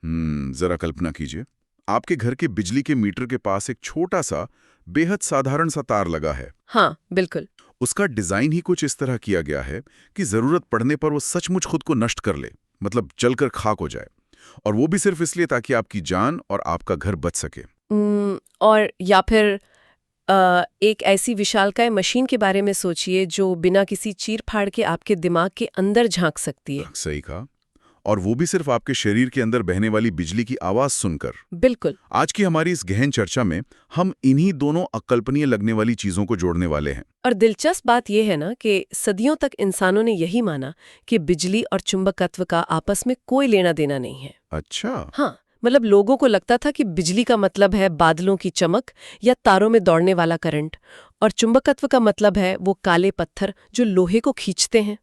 जरा कल्पना कीजिए, आपके घर के बिजली के मीटर के पास एक छोटा सा बेहद साधारण सा तार लगा है। हाँ, बिल्कुल। उसका डिजाइन ही कुछ इस तरह किया गया है कि जरूरत पड़ने पर वो सचमुच खुद को नष्ट कर ले, मतलब जलकर खाक हो जाए, और वो भी सिर्फ इसलिए ताकि आपकी जान और आपका घर बच सके। और या फिर एक ऐसी विशालकाय मशीन के बारे में सोचिए जो बिना किसी चीर-फाड़ के आपके दिमाग के अंदर झांक सकती है। सही कहा। और वो भी सिर्फ आपके शरीर के अंदर बहने वाली बिजली की आवाज सुनकर। बिल्कुल। आज की हमारी इस गहन चर्चा में हम इन्हीं दोनों अकल्पनीय लगने वाली चीजों को जोड़ने वाले हैं। और दिलचस्प बात यह है ना कि सदियों तक इंसानों ने यही माना कि बिजली और चुंबकत्व का आपस में कोई लेना देना नहीं है। अच्छा। हाँ, मतलब लोगों को लगता था कि बिजली का मतलब है बादलों की चमक या तारों में दौड़ने वाला करंट, और चुंबकत्व का मतलब है वो काले पत्थर जो लोहे को खींचते हैं।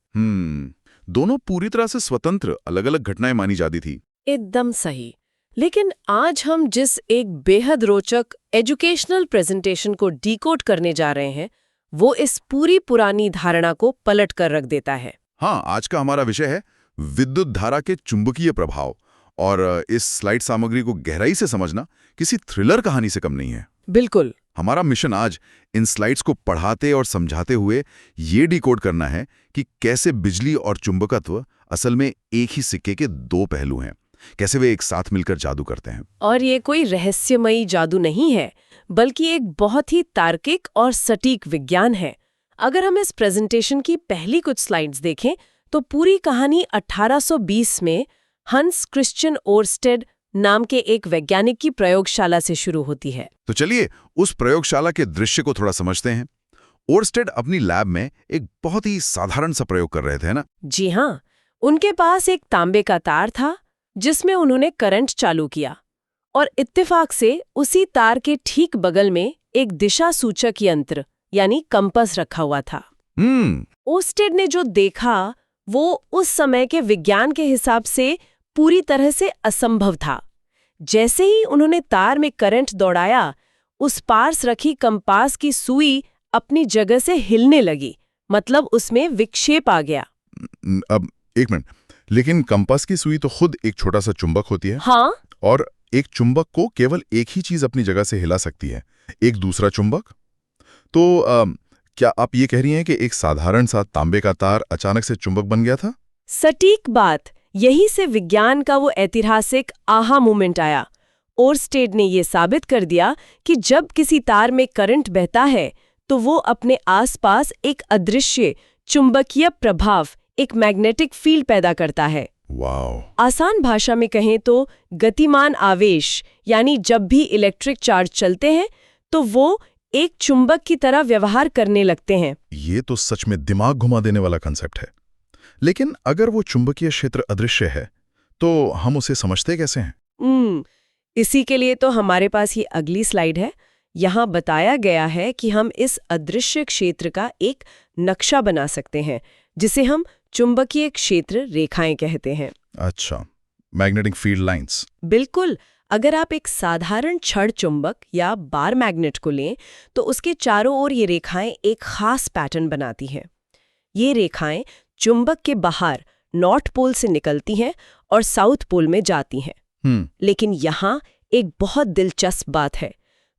दोनों पूरी तरह से स्वतंत्र अलग अलग घटनाएं मानी जाती थी। एकदम सही। लेकिन आज हम जिस एक बेहद रोचक एजुकेशनल प्रेजेंटेशन को डिकोड करने जा रहे हैं, वो इस पूरी पुरानी धारणा को पलट कर रख देता है। हाँ, आज का हमारा विषय है विद्युत धारा के चुंबकीय प्रभाव, और इस स्लाइड सामग्री को गहराई से समझना किसी थ्रिलर कहानी से कम नहीं है। बिल्कुल। हमारा मिशन आज इन स्लाइड्स को पढ़ाते और समझाते हुए ये डिकोड करना है कि कैसे बिजली और चुंबकत्व असल में एक ही सिक्के के दो पहलू हैं, कैसे वे एक साथ मिलकर जादू करते हैं। और ये कोई रहस्यमयी जादू नहीं है, बल्कि एक बहुत ही तार्किक और सटीक विज्ञान है। अगर हम इस प्रेजेंटेशन की पहली कुछ स्लाइड्स देखें तो पूरी कहानी 1820 में हंस क्रिश्चियन ओरस्टेड नाम के एक वैज्ञानिक की प्रयोगशाला से शुरू होती है। तो चलिए उस प्रयोगशाला के दृश्य को थोड़ा समझते हैं। ओरस्टेड अपनी लैब में एक बहुत ही साधारण सा प्रयोग कर रहे थे, ना? जी हाँ, उनके पास एक तांबे का तार था जिसमें उन्होंने करंट चालू किया, और इत्तेफाक से उसी तार के ठीक बगल में एक दिशा सूचक यंत्र यानी कंपास रखा हुआ था। ओरस्टेड ने जो देखा वो उस समय के विज्ञान के हिसाब से पूरी तरह से असंभव था। जैसे ही उन्होंने तार में करंट दौड़ाया, उस पास रखी कंपास की सुई अपनी जगह से हिलने लगी, मतलब उसमें विक्षेप आ गया। अब एक मिनट, लेकिन कंपास की सुई तो खुद एक छोटा सा चुंबक होती है। हाँ, और एक चुंबक को केवल एक ही चीज अपनी जगह से हिला सकती है, एक दूसरा चुंबक। तो क्या आप ये कह रही हैं कि एक साधारण सा तांबे का तार अचानक से चुंबक बन गया था? सटीक बात। यही से विज्ञान का वो ऐतिहासिक आहा मोमेंट आया। ओरस्टेड ने ये साबित कर दिया कि जब किसी तार में करंट बहता है तो वो अपने आसपास एक अदृश्य चुंबकीय प्रभाव, एक मैग्नेटिक फील्ड पैदा करता है। वाओ! आसान भाषा में कहें तो गतिमान आवेश, यानी जब भी इलेक्ट्रिक चार्ज चलते हैं तो वो एक चुंबक की तरह व्यवहार करने लगते हैं। ये तो सच में दिमाग घुमा देने वाला कंसेप्ट है। लेकिन अगर वो चुंबकीय क्षेत्र अदृश्य है तो हम उसे समझते कैसे हैं? इसी के लिए तो हमारे पास ये अगली स्लाइड है। यहाँ बताया गया है कि हम इस अदृश्य क्षेत्र का एक नक्शा बना सकते हैं, जिसे हम चुंबकीय क्षेत्र रेखाएं कहते हैं। अच्छा, मैग्नेटिक फील्ड लाइंस। बिल्कुल। अगर आप एक साधारण छड़ चुंबक या बार मैग्नेट को लें तो उसके चारों ओर ये रेखाएं एक खास पैटर्न बनाती हैं। ये रेखाएं चुंबक के बाहर नॉर्थ पोल से निकलती हैं और साउथ पोल में जाती हैं। लेकिन यहाँ एक बहुत दिलचस्प बात है।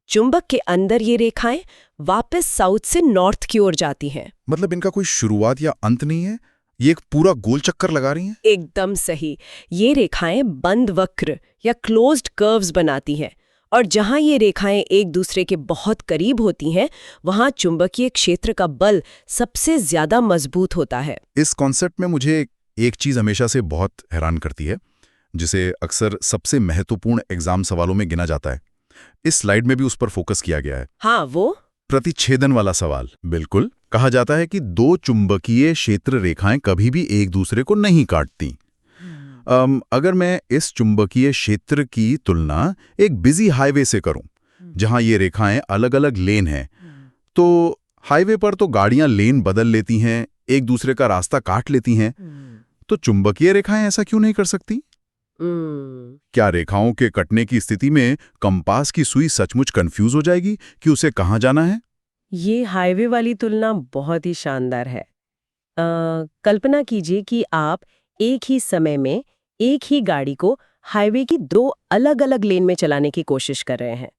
चुंबक के अंदर ये रेखाएं वापस साउथ से नॉर्थ की ओर जाती हैं। मतलब इनका कोई शुरुआत या अंत नहीं है, ये एक पूरा गोल चक्कर लगा रही हैं? एकदम सही। ये रेखाएं बंद वक्र या क्लोज्ड कर्व्स बनाती हैं, और जहां ये रेखाएं एक दूसरे के बहुत करीब होती हैं, वहां चुंबकीय क्षेत्र का बल सबसे ज्यादा मजबूत होता है। इस कॉन्सेप्ट में मुझे एक चीज हमेशा से बहुत हैरान करती है, जिसे अक्सर सबसे महत्वपूर्ण एग्जाम सवालों में गिना जाता है। इस स्लाइड में भी उस पर फोकस किया गया है। हाँ, वो प्रतिच्छेदन वाला सवाल। बिल्कुल। कहा जाता है कि दो चुंबकीय क्षेत्र रेखाएं कभी भी एक दूसरे को नहीं काटती। अगर मैं इस चुंबकीय क्षेत्र की तुलना एक बिजी हाईवे से करूं, जहां ये रेखाएं अलग अलग लेन हैं, तो हाईवे पर तो गाड़ियां लेन बदल लेती हैं, एक दूसरे का रास्ता काट लेती हैं। तो चुंबकीय रेखाएं ऐसा क्यों नहीं कर सकती? क्या रेखाओं के कटने की स्थिति में कंपास की सुई सचमुच कंफ्यूज हो जाएगी कि उसे कहां जाना है? ये हाईवे वाली तुलना बहुत ही शानदार है। कल्पना कीजिए कि आप एक ही समय में एक ही गाड़ी को हाईवे की 2 अलग-अलग लेन में चलाने की कोशिश कर रहे हैं।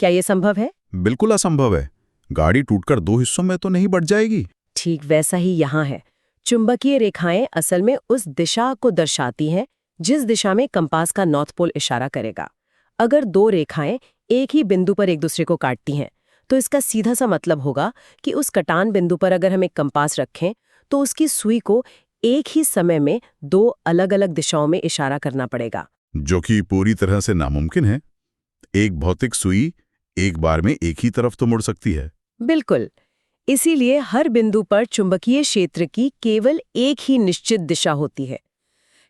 क्या ये संभव है? बिल्कुल असंभव है। गाड़ी टूटकर 2 हिस्सों में तो नहीं बंट जाएगी। ठीक वैसा ही यहाँ है। चुंबकीय रेखाएं असल में उस दिशा को दर्शाती हैं जिस दिशा में कंपास का नॉर्थ पोल इशारा करेगा। अगर 2 रेखाएं एक ही बिंदु पर एक दूसरे को काटती हैं, तो इसका सीधा सा मतलब होगा कि उस कटान बिंदु पर अगर हम एक कंपास रखें, तो उसकी सुई को एक ही समय में 2 अलग-अलग दिशाओं में इशारा करना पड़ेगा। जो कि पूरी तरह से नामुमकिन है। एक भौतिक सुई एक बार में एक ही तरफ तो मुड़ सकती है। बिल्कुल। इसीलिए हर बिंदु पर चुंबकीय क्षेत्र की केवल एक ही निश्चित दिशा होती है।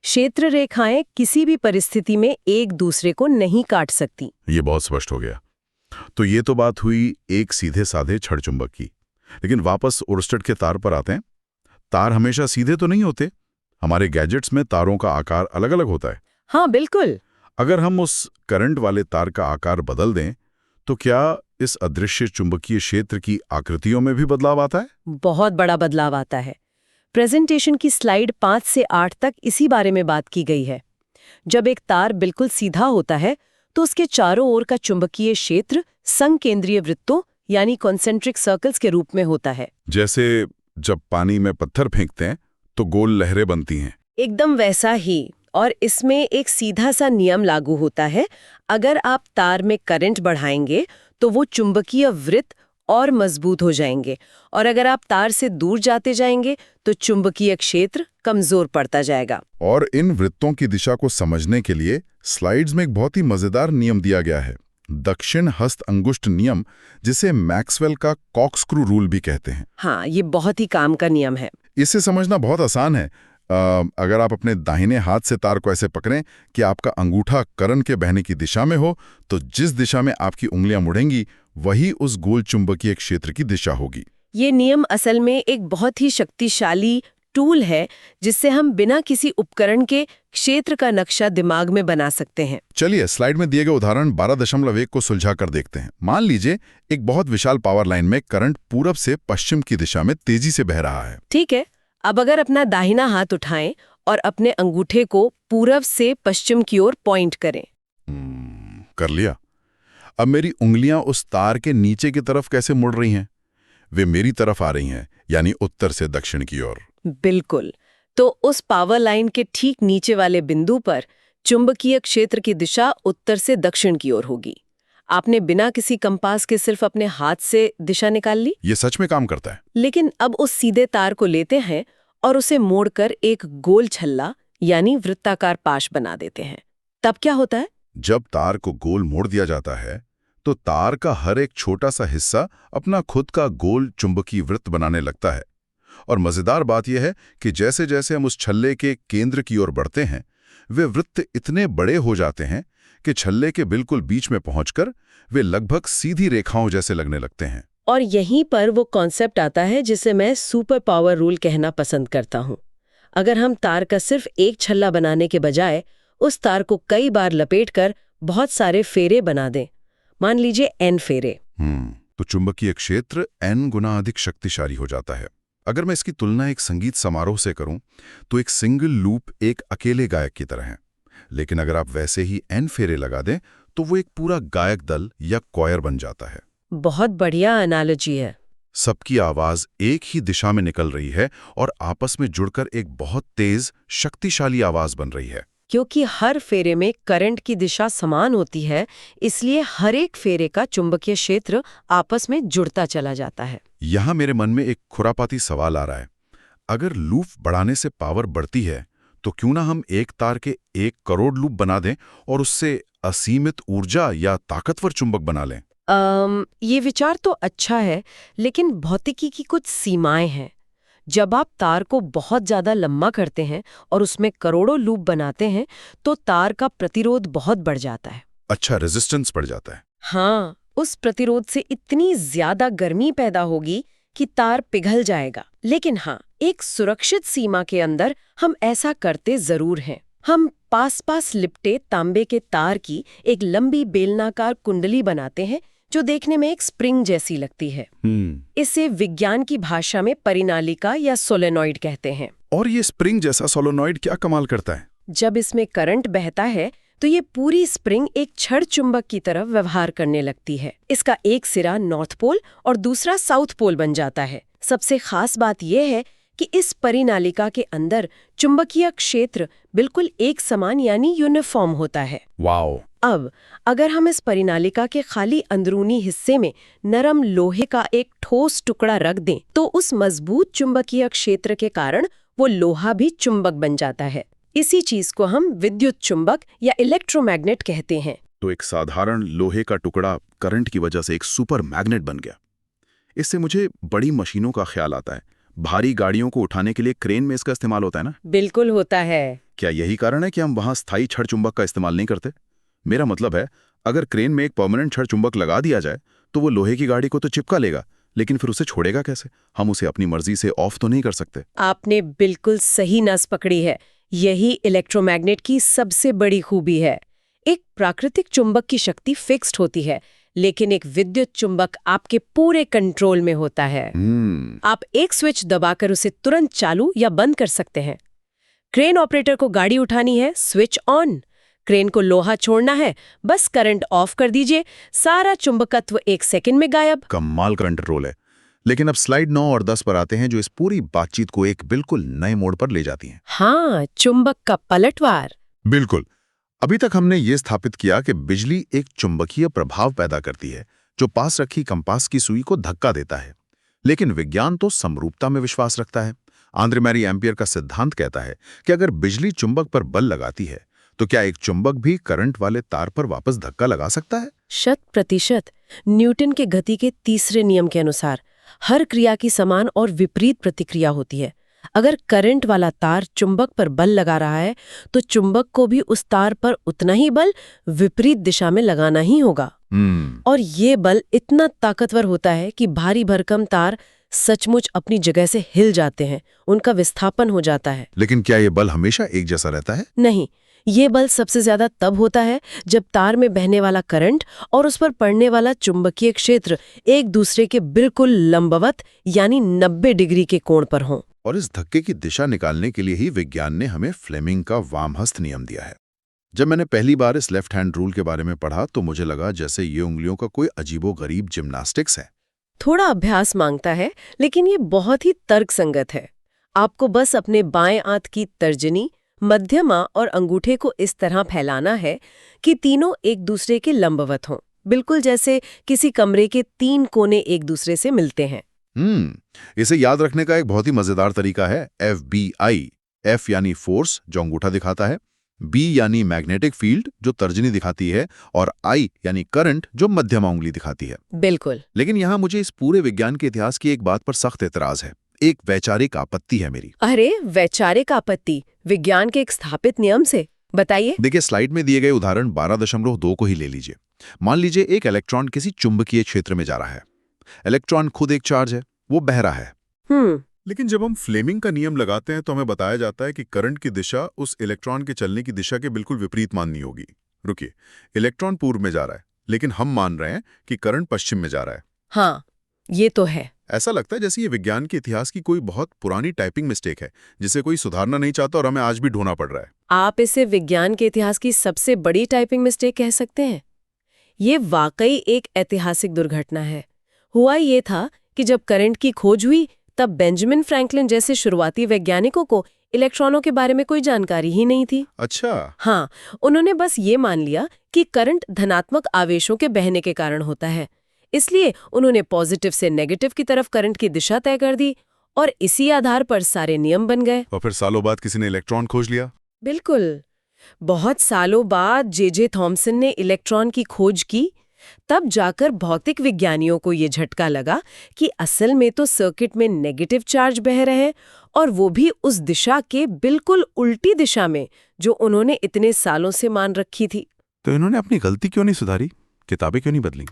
क्षेत्र रेखाएं किसी भी परिस्थिति में एक दूसरे को नहीं काट सकती। ये बहुत स्पष्ट हो गया। तो ये तो बात हुई एक सीधे साधे छड़ चुंबक की। लेकिन वापस ओर्स्टेड के तार पर आते हैं। तार हमेशा सीधे तो नहीं होते। हमारे गैजेट्स में तारों का आकार अलग-अलग होता है। हाँ, बिल्कुल। अगर हम उस करंट वाले तार का आकार बदल दें, तो क्या इस अदृश्य चुंबकीय क्षेत्र की आकृतियों में भी बदलाव आता है? बहुत बड़ा बदलाव आता है। प्रेजेंटेशन की स्लाइड 5 से 8 तक इसी बारे में बात की गई है। जब एक तार बिल्कुल सीधा होता है, तो उसके चारों ओर का चुंबकीय क्षेत्र संकेंद्रीय वृत्तों यानी कॉन्सेंट्रिक सर्कल्स के रूप में होता है। जैसे जब पानी में पत्थर फेंकते हैं तो गोल लहरें बनती हैं। एकदम वैसा ही। और इसमें एक सीधा सा नियम लागू होता है। अगर आप तार में करंट बढ़ाएंगे तो वो चुंबकीय वृत्त और मजबूत हो जाएंगे, और अगर आप तार से दूर जाते जाएंगे तो चुंबकीय क्षेत्र कमजोर पड़ता जाएगा। और इन वृत्तों की दिशा को समझने के लिए स्लाइड्स में एक बहुत ही मजेदार नियम दिया गया है, दक्षिण हस्त अंगुष्ठ नियम, जिसे मैक्सवेल का कॉर्कस्क्रू रूल भी कहते हैं। हाँ, ये बहुत ही काम का नियम है। इसे समझना बहुत आसान है। अगर आप अपने दाहिने हाथ से तार को ऐसे पकड़ें कि आपका अंगूठा करंट के बहने की दिशा में हो, तो जिस दिशा में आपकी उंगलियां मुड़ेंगी वही उस गोल चुंबकीय क्षेत्र की दिशा होगी। ये नियम असल में एक बहुत ही शक्तिशाली टूल है जिससे हम बिना किसी उपकरण के क्षेत्र का नक्शा दिमाग में बना सकते हैं। चलिए स्लाइड में दिए गए उदाहरण 12.1 को सुलझा कर देखते हैं। मान लीजिए एक बहुत विशाल पावर लाइन में करंट पूरब से पश्चिम की दिशा में तेजी से बह रहा है। ठीक है। अब अगर अपना दाहिना हाथ उठाएं और अपने अंगूठे को पूरब से पश्चिम की ओर पॉइंट करें। कर लिया। अब मेरी उंगलियां उस तार के नीचे की तरफ कैसे मुड़ रही हैं? वे मेरी तरफ आ रही हैं, यानी उत्तर से दक्षिण की ओर। बिल्कुल। तो उस पावर लाइन के ठीक नीचे वाले बिंदु पर चुंबकीय क्षेत्र की दिशा उत्तर से दक्षिण की ओर होगी। आपने बिना किसी कंपास के सिर्फ अपने हाथ से दिशा निकाल ली। ये सच में काम करता है। लेकिन अब उस सीधे तार को लेते हैं और उसे मोड़कर एक गोल छल्ला यानी वृत्ताकार पाश बना देते हैं। तब क्या होता है? जब तार को गोल मोड़ दिया जाता है तो तार का हर एक छोटा सा हिस्सा अपना खुद का गोल चुंबकीय वृत्त बनाने लगता है। और मजेदार बात यह है कि जैसे जैसे हम उस छल्ले के केंद्र की ओर बढ़ते हैं, वे वृत्त इतने बड़े हो जाते हैं कि छल्ले के बिल्कुल बीच में पहुंचकर वे लगभग सीधी रेखाओं जैसे लगने लगते हैं। और यहीं पर वो कॉन्सेप्ट आता है जिसे मैं सुपर पावर रूल कहना पसंद करता हूँ। अगर हम तार का सिर्फ एक छल्ला बनाने के बजाय उस तार को कई बार लपेटकर बहुत सारे फेरे बना दें, मान लीजिए n फेरे, तो चुंबकीय क्षेत्र n गुना अधिक शक्तिशाली हो जाता है। अगर मैं इसकी तुलना एक संगीत समारोह से करूं, तो एक सिंगल लूप एक अकेले गायक की तरह है। लेकिन अगर आप वैसे ही n फेरे लगा दें, तो वो एक पूरा गायक दल या क्वायर बन जाता है। बहुत बढ़िया एनालॉजी है। सबकी आवाज एक ही दिशा में निकल रही है और आपस में जुड़कर एक बहुत तेज, शक्तिशाली आवाज बन रही है। क्योंकि हर फेरे में करंट की दिशा समान होती है, इसलिए हर एक फेरे का चुंबकीय क्षेत्र आपस में जुड़ता चला जाता है। यहाँ मेरे मन में एक खुरापाती सवाल आ रहा है। अगर लूप बढ़ाने से पावर बढ़ती है, तो क्यों ना हम एक तार के 1 करोड़ लूप बना दें और उससे असीमित ऊर्जा या ताकतवर चुंबक बना लें? ये विचार तो अच्छा है, लेकिन भौतिकी की कुछ सीमाएं हैं। जब आप तार को बहुत ज्यादा लंबा करते हैं और उसमें करोड़ों लूप बनाते हैं, तो तार का प्रतिरोध बहुत बढ़ जाता है। अच्छा, रेजिस्टेंस बढ़ जाता है। हाँ, उस प्रतिरोध से इतनी ज्यादा गर्मी पैदा होगी कि तार पिघल जाएगा। लेकिन हाँ, एक सुरक्षित सीमा के अंदर हम ऐसा करते जरूर हैं। हम पास लिपटे तांबे के तार की एक लंबी बेलनाकार कुंडली बनाते हैं जो देखने में एक स्प्रिंग जैसी लगती है। इसे विज्ञान की भाषा में परिनालिका या सोलेनॉइड कहते हैं। और ये स्प्रिंग जैसा सोलेनॉइड क्या कमाल करता है? जब इसमें करंट बहता है तो ये पूरी स्प्रिंग एक छड़ चुंबक की तरह व्यवहार करने लगती है। इसका एक सिरा नॉर्थ पोल और दूसरा साउथ पोल बन जाता है। सबसे खास बात यह है कि इस परिनालिका के अंदर चुंबकीय क्षेत्र बिल्कुल एक समान यानी यूनिफॉर्म होता है। वाओ! अब अगर हम इस परिनालिका के खाली अंदरूनी हिस्से में नरम लोहे का एक ठोस टुकड़ा रख दें तो उस मजबूत चुंबकीय क्षेत्र के कारण वो लोहा भी चुंबक बन जाता है। इसी चीज को हम विद्युत चुंबक या इलेक्ट्रोमैग्नेट कहते हैं। तो एक साधारण लोहे का टुकड़ा करंट की वजह से एक सुपर मैग्नेट बन गया। इससे मुझे बड़ी मशीनों का ख्याल आता है। भारी गाड़ियों को उठाने के लिए क्रेन में इसका इस्तेमाल होता है ना? बिल्कुल होता है। क्या यही कारण है कि हम वहां स्थायी छड़ चुंबक का इस्तेमाल नहीं करते? मेरा मतलब है, अगर क्रेन में एक परमानेंट छड़ चुंबक लगा दिया जाए तो वो लोहे की गाड़ी को तो चिपका लेगा, लेकिन फिर उसे छोड़ेगा कैसे? हम उसे अपनी मर्जी से ऑफ तो नहीं कर सकते। आपने बिल्कुल सही नस पकड़ी है। यही इलेक्ट्रोमैग्नेट की सबसे बड़ी खूबी है। एक प्राकृतिक चुंबक की शक्ति फिक्स्ड होती है, लेकिन एक विद्युत चुंबक आपके पूरे कंट्रोल में होता है। आप एक स्विच दबाकर उसे तुरंत चालू या बंद कर सकते हैं। क्रेन ऑपरेटर को गाड़ी उठानी है, स्विच ऑन। क्रेन को लोहा छोड़ना है, बस करंट ऑफ कर दीजिए, सारा चुंबकत्व 1 सेकंड में गायब। कमाल का कंट्रोल है। लेकिन अब स्लाइड 9 और 10 पर आते हैं, जो इस पूरी बातचीत को एक बिल्कुल नए मोड़ पर ले जाती हैं। हाँ, चुंबक का पलटवार। बिल्कुल। अभी तक हमने ये स्थापित किया कि बिजली एक चुंबकीय प्रभाव पैदा करती है जो पास रखी कंपास की सुई को धक्का देता है। लेकिन विज्ञान तो समरूपता में विश्वास रखता है। आंद्रे मैरी एम्पियर का सिद्धांत कहता है कि अगर बिजली चुंबक पर बल लगाती है तो क्या एक चुंबक भी करंट वाले तार पर वापस धक्का लगा सकता है? 100%। न्यूटन के गति के तीसरे नियम के अनुसार हर क्रिया की समान और विपरीत प्रतिक्रिया होती है। अगर करंट वाला तार चुंबक पर बल लगा रहा है तो चुंबक को भी उस तार पर उतना ही बल विपरीत दिशा में लगाना ही होगा। और ये बल इतना ताकतवर होता है कि भारी भरकम तार सचमुच अपनी जगह से हिल जाते हैं, उनका विस्थापन हो जाता है। लेकिन क्या ये बल हमेशा एक जैसा रहता है? नहीं, ये बल सबसे ज्यादा तब होता है जब तार में बहने वाला करंट और उस पर पड़ने वाला चुंबकीय क्षेत्र एक दूसरे के बिल्कुल लंबवत यानी 90 डिग्री के कोण पर हों। और इस धक्के की दिशा निकालने के लिए ही विज्ञान ने हमें फ्लेमिंग का वामहस्त नियम दिया है। जब मैंने पहली बार इस लेफ्ट हैंड रूल के बारे में पढ़ा तो मुझे लगा जैसे ये उंगलियों का कोई अजीबोगरीब जिम्नास्टिक्स है। थोड़ा अभ्यास मांगता है, लेकिन ये बहुत ही तर्कसंगत है। आपको बस अपने बाएं हाथ की तर्जनी, मध्यमा और अंगूठे को इस तरह फैलाना है कि तीनों एक दूसरे के लंबवत हों, बिल्कुल जैसे किसी कमरे के 3 कोने एक दूसरे से मिलते हैं। इसे याद रखने का एक बहुत ही मजेदार तरीका है FBI। F यानी फोर्स जो अंगूठा दिखाता है, B यानी मैग्नेटिक फील्ड जो तर्जनी दिखाती है, और I यानी करंट जो मध्यमा उंगली दिखाती है। बिल्कुल। लेकिन यहाँ मुझे इस पूरे विज्ञान के इतिहास की एक बात पर सख्त एतराज है। एक वैचारिक आपत्ति है मेरी। अरे, वैचारिक आपत्ति विज्ञान के एक स्थापित नियम से? बताइए। देखिए, स्लाइड में दिए गए उदाहरण 12.2 को ही ले लीजिए। मान लीजिए एक इलेक्ट्रॉन किसी चुंबकीय क्षेत्र में जा रहा है। इलेक्ट्रॉन खुद एक चार्ज है, वो बह रहा है। लेकिन जब हम फ्लेमिंग का नियम लगाते हैं तो हमें बताया जाता है कि करंट की दिशा उस इलेक्ट्रॉन के चलने की दिशा के बिल्कुल विपरीत माननी होगी। रुकिए, इलेक्ट्रॉन पूर्व में जा रहा है, लेकिन हम मान रहे हैं कि करंट पश्चिम में जा रहा है। हाँ, ये तो है। ऐसा लगता है जैसे ये विज्ञान के इतिहास की कोई बहुत पुरानी टाइपिंग मिस्टेक है जिसे कोई सुधारना नहीं चाहता और हमें आज भी ढूंढना पड़ रहा है। आप इसे विज्ञान के इतिहास की सबसे बड़ी टाइपिंग मिस्टेक कह सकते हैं। ये वाकई एक ऐतिहासिक दुर्घटना है। हुआ ये था कि जब करंट की खोज हुई तब बेंजामिन फ्रैंकलिन जैसे शुरुआती वैज्ञानिकों को इलेक्ट्रॉनों के बारे में कोई जानकारी ही नहीं थी। अच्छा। हाँ, उन्होंने बस ये मान लिया कि करंट धनात्मक आवेशों के बहने के कारण होता है। इसलिए उन्होंने पॉजिटिव से नेगेटिव की तरफ करंट की दिशा तय कर दी और इसी आधार पर सारे नियम बन गए। और फिर सालों बाद किसी ने इलेक्ट्रॉन खोज लिया। बिल्कुल। बहुत सालों बाद जे थॉमसन ने इलेक्ट्रॉन की खोज की। तब जाकर भौतिक विज्ञानियों को ये झटका लगा कि असल में तो सर्किट में नेगेटिव चार्ज बह रहे हैं, और वो भी उस दिशा के बिल्कुल उल्टी दिशा में जो उन्होंने इतने सालों से मान रखी थी। तो इन्होंने अपनी गलती क्यों नहीं सुधारी? किताबें क्यों नहीं बदली?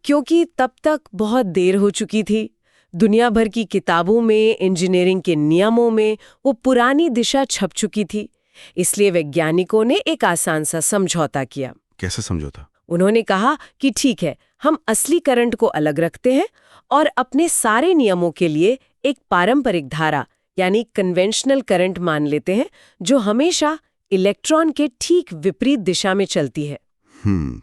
क्योंकि तब तक बहुत देर हो चुकी थी। दुनिया भर की किताबों में, इंजीनियरिंग के नियमों में वो पुरानी दिशा छप चुकी थी। इसलिए वैज्ञानिकों ने एक आसान सा समझौता किया। कैसे समझौता? उन्होंने कहा कि ठीक है, हम असली करंट को अलग रखते हैं और अपने सारे नियमों के लिए एक पारंपरिक धारा यानी कन्वेंशनल करंट मान लेते हैं जो हमेशा इलेक्ट्रॉन के ठीक विपरीत दिशा में चलती है।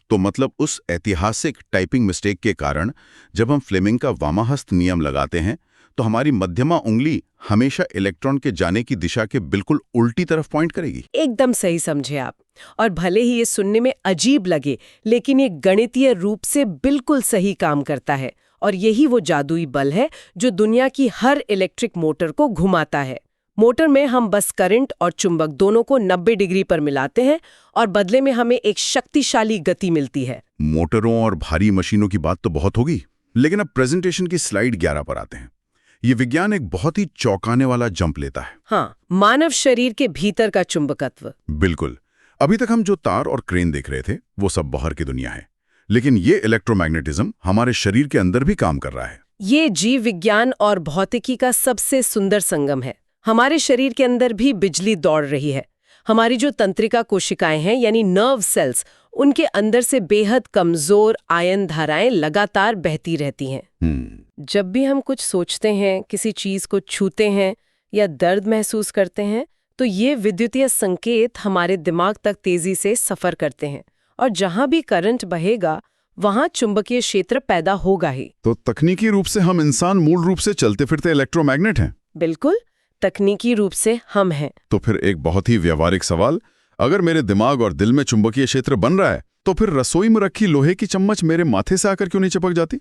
तो मतलब उस ऐतिहासिक टाइपिंग मिस्टेक के कारण जब हम फ्लेमिंग का वामाहस्त नियम लगाते हैं तो हमारी मध्यमा उंगली हमेशा इलेक्ट्रॉन के जाने की दिशा के बिल्कुल उल्टी तरफ पॉइंट करेगी। एकदम सही समझे आप। और भले ही ये सुनने में अजीब लगे, लेकिन ये गणितीय रूप से बिल्कुल सही काम करता है। और यही वो जादुई बल है जो दुनिया की हर इलेक्ट्रिक मोटर को घुमाता है। मोटर में हम बस करंट और चुंबक दोनों को 90 डिग्री पर मिलाते हैं और बदले में हमें एक शक्तिशाली गति मिलती है। मोटरों और भारी मशीनों की बात तो बहुत होगी, लेकिन अब प्रेजेंटेशन की स्लाइड 11 पर आते हैं। ये विज्ञान एक बहुत ही चौंकाने वाला जंप लेता है। हाँ, मानव शरीर के भीतर का चुंबकत्व। बिल्कुल। अभी तक हम जो तार और क्रेन देख रहे थे वो सब बाहर की दुनिया है, लेकिन ये इलेक्ट्रोमैग्नेटिज्म हमारे शरीर के अंदर भी काम कर रहा है। ये जीव विज्ञान और भौतिकी का सबसे सुंदर संगम है। हमारे शरीर के अंदर भी बिजली दौड़ रही है। हमारी जो तंत्रिका कोशिकाएं हैं यानी नर्व सेल्स, उनके अंदर से बेहद कमजोर आयन धाराएं लगातार बहती रहती हैं। जब भी हम कुछ सोचते हैं, किसी चीज को छूते हैं या दर्द महसूस करते हैं, तो ये विद्युतीय संकेत हमारे दिमाग तक तेजी से सफर करते हैं और जहां भी करंट बहेगा वहां चुंबकीय क्षेत्र पैदा होगा ही। तो तकनीकी रूप से हम इंसान मूल रूप से चलते फिरते इलेक्ट्रोमैग्नेट हैं। बिल्कुल, तकनीकी रूप से हम हैं। तो फिर एक बहुत ही व्यावहारिक सवाल, अगर मेरे दिमाग और दिल में चुंबकीय क्षेत्र बन रहा है तो फिर रसोई में रखी लोहे की चम्मच मेरे माथे से आकर क्यों नहीं चिपक जाती?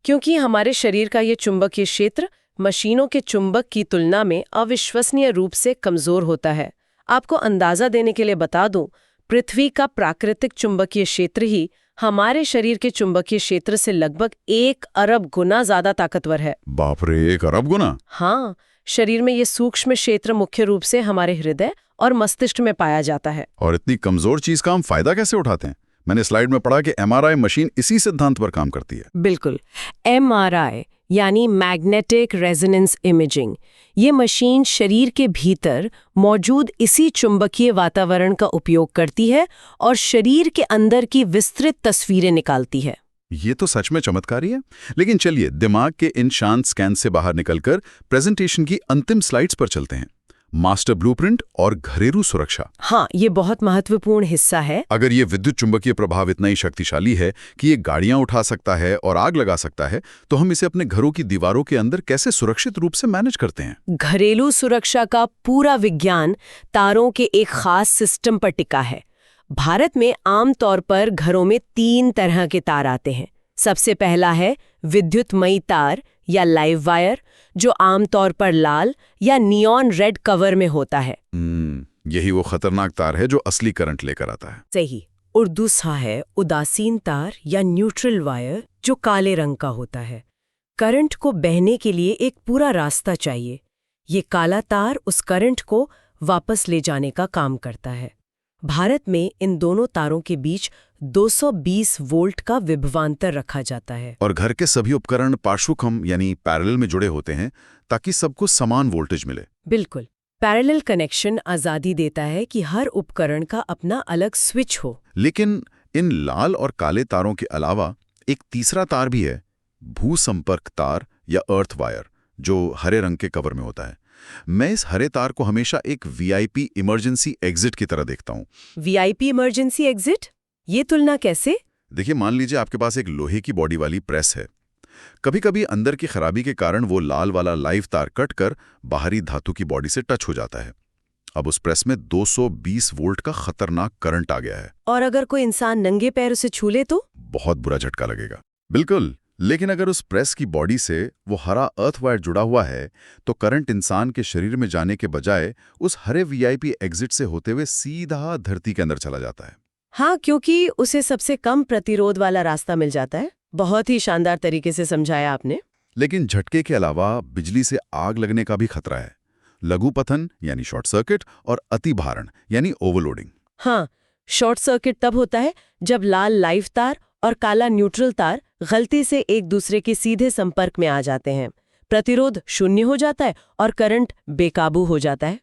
क्योंकि हमारे शरीर का ये चुंबकीय क्षेत्र मशीनों के चुंबक की तुलना में अविश्वसनीय रूप से कमजोर होता है। आपको अंदाजा देने के लिए बता दूं, पृथ्वी का प्राकृतिक चुंबकीय क्षेत्र ही हमारे शरीर के चुंबकीय क्षेत्र से लगभग 1 अरब गुना ज्यादा ताकतवर है। बाप रे, 1 अरब गुना? हाँ, शरीर में ये सूक्ष्म क्षेत्र मुख्य रूप से हमारे हृदय और मस्तिष्क में पाया जाता है। और इतनी कमजोर चीज का हम फायदा कैसे उठाते हैं? मैंने स्लाइड में पढ़ा कि MRI मशीन इसी सिद्धांत पर काम करती है। बिल्कुल, MRI यानी मैग्नेटिक रेजोनेंस इमेजिंग, ये मशीन शरीर के भीतर मौजूद इसी चुंबकीय वातावरण का उपयोग करती है और शरीर के अंदर की विस्तृत तस्वीरें निकालती है। ये तो सच में चमत्कारी है। लेकिन चलिए दिमाग के इन शांत स्कैन से बाहर निकलकर प्रेजेंटेशन की अंतिम स्लाइड्स पर चलते हैं। मास्टर ब्लूप्रिंट और घरेलू सुरक्षा। हाँ, ये बहुत महत्वपूर्ण हिस्सा है। अगर ये विद्युत चुंबकीय प्रभाव इतना ही शक्तिशाली है कि ये गाड़ियां उठा सकता है और आग लगा सकता है, तो हम इसे अपने घरों की दीवारों के अंदर कैसे सुरक्षित रूप से मैनेज करते हैं? घरेलू सुरक्षा का पूरा विज्ञान तारों के एक खास सिस्टम पर टिका है। भारत में आमतौर पर घरों में 3 तरह के तार आते हैं। सबसे पहला है विद्युतमयी तार या लाइव वायर, जो आमतौर पर लाल या नियॉन रेड कवर में होता है। यही वो खतरनाक तार है जो असली करंट लेकर आता है। सही। और दूसरा है उदासीन तार या न्यूट्रल वायर, जो काले रंग का होता है। करंट को बहने के लिए एक पूरा रास्ता चाहिए। ये काला तार उस करंट को वापस ले जाने का काम करता है। भारत में इन दोनों तारों के बीच 220 वोल्ट का विभवांतर रखा जाता है। और घर के सभी उपकरण पार्श्वक्रम यानी पैरेलल में जुड़े होते हैं ताकि सबको समान वोल्टेज मिले। बिल्कुल, पैरेलल कनेक्शन आजादी देता है कि हर उपकरण का अपना अलग स्विच हो। लेकिन इन लाल और काले तारों के अलावा एक तीसरा तार भी है, भूसंपर्क तार या अर्थ वायर, जो हरे रंग के कवर में होता है। मैं इस हरे तार को हमेशा एक VIP इमरजेंसी एग्जिट की तरह देखता हूँ। VIP emergency exit? ये तुलना कैसे? देखिए, मान लीजिए आपके पास एक लोहे की बॉडी वाली प्रेस है। कभी कभी अंदर की खराबी के कारण वो लाल वाला लाइव तार कटकर बाहरी धातु की बॉडी से टच हो जाता है। अब उस प्रेस में 220 वोल्ट का खतरनाक करंट आ गया है। और अगर कोई इंसान नंगे पैर उसे छू ले तो? बहुत बुरा झटका लगेगा। बिल्कुल, लेकिन अगर उस प्रेस की बॉडी से वो हरा अर्थ वायर जुड़ा हुआ है तो करंट इंसान के शरीर में जाने के बजाय उस हरे VIP एग्जिट से होते हुए सीधा धरती के अंदर चला जाता है। हाँ, क्योंकि उसे सबसे कम प्रतिरोध वाला रास्ता मिल जाता है। बहुत ही शानदार तरीके से समझाया आपने। लेकिन झटके के अलावा बिजली से आग लगने का भी खतरा है। लघुपथन यानी शॉर्ट सर्किट और अतिभारण यानी ओवरलोडिंग। हाँ, शॉर्ट सर्किट तब होता है जब लाल लाइव तार और काला न्यूट्रल तार गलती से एक दूसरे के सीधे संपर्क में आ जाते हैं। प्रतिरोध 0 हो जाता है और करंट बेकाबू हो जाता है।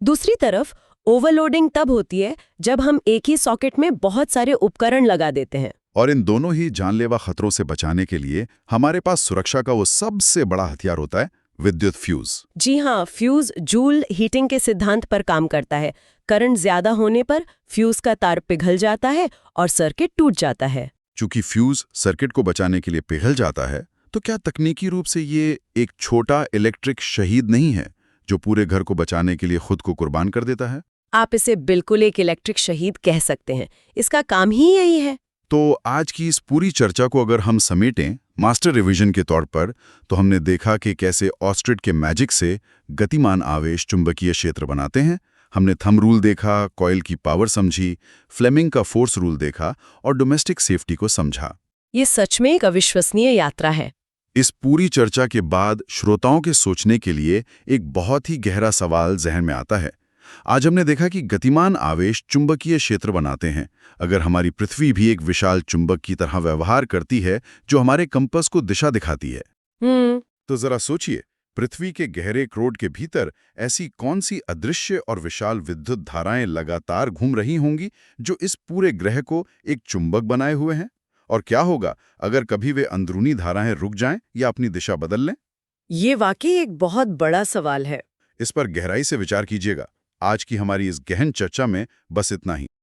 दूसरी तरफ ओवरलोडिंग तब होती है जब हम एक ही सॉकेट में बहुत सारे उपकरण लगा देते हैं। और इन दोनों ही जानलेवा खतरों से बचाने के लिए हमारे पास सुरक्षा का वो सबसे बड़ा हथियार होता है, विद्युत फ्यूज। जी हाँ, फ्यूज जूल हीटिंग के सिद्धांत पर काम करता है। करंट ज्यादा होने पर फ्यूज का तार पिघल जाता है और सर्किट टूट जाता है। चूंकि फ्यूज सर्किट को बचाने के लिए पिघल जाता है, तो क्या तकनीकी रूप से ये एक छोटा इलेक्ट्रिक शहीद नहीं है जो पूरे घर को बचाने के लिए खुद को कुर्बान कर देता है? आप इसे बिल्कुल एक इलेक्ट्रिक शहीद कह सकते हैं। इसका काम ही यही है। तो आज की इस पूरी चर्चा को अगर हम समेटें मास्टर रिवीजन के तौर पर, तो हमने देखा कि कैसे ऑस्ट्रिट के मैजिक से गतिमान आवेश चुंबकीय क्षेत्र बनाते हैं। हमने थंब रूल देखा, कॉइल की पावर समझी, फ्लेमिंग का फोर्स रूल देखा और डोमेस्टिक सेफ्टी को समझा। ये सच में एक अविश्वसनीय यात्रा है। इस पूरी चर्चा के बाद श्रोताओं के सोचने के लिए एक बहुत ही गहरा सवाल जहन में आता है। आज हमने देखा कि गतिमान आवेश चुंबकीय क्षेत्र बनाते हैं। अगर हमारी पृथ्वी भी एक विशाल चुंबक की तरह व्यवहार करती है जो हमारे कंपास को दिशा दिखाती है, तो जरा सोचिए, पृथ्वी के गहरे क्रोड के भीतर ऐसी कौन सी अदृश्य और विशाल विद्युत धाराएं लगातार घूम रही होंगी जो इस पूरे ग्रह को एक चुंबक बनाए हुए हैं? और क्या होगा अगर कभी वे अंदरूनी धाराएं रुक जाएं या अपनी दिशा बदल लें? ये वाकई एक बहुत बड़ा सवाल है। इस पर गहराई से विचार कीजिएगा। आज की हमारी इस गहन चर्चा में बस इतना ही।